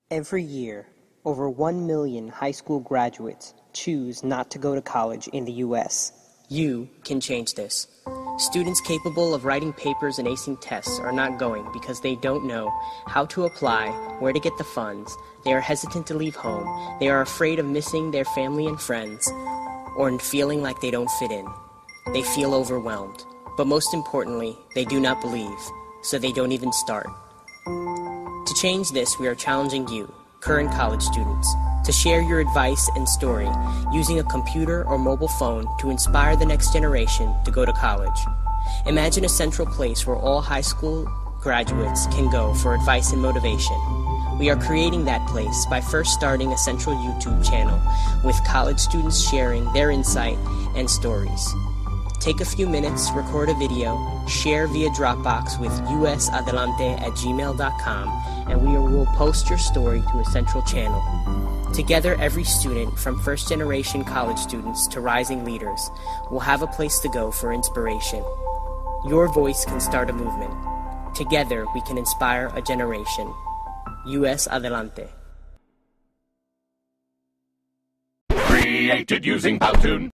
Every year, over 1 million high school graduates choose not to go to college in the U.S. You can change this. Students capable of writing papers and acing tests are not going because they don't know how to apply, where to get the funds, they are hesitant to leave home, they are afraid of missing their family and friends, or in feeling like they don't fit in. They feel overwhelmed. But most importantly, they do not believe, so they don't even start. To change this, we are challenging you, current college students, to share your advice and story using a computer or mobile phone to inspire the next generation to go to college. Imagine a central place where all high school graduates can go for advice and motivation. We are creating that place by first starting a central YouTube channel with college students sharing their insight and stories. Take a few minutes, record a video, share via Dropbox with usadelante@gmail.com, and we will post your story to a central channel. Together, every student, from first-generation college students to rising leaders, will have a place to go for inspiration. Your voice can start a movement. Together, we can inspire a generation. US Adelante. Created using Powtoon.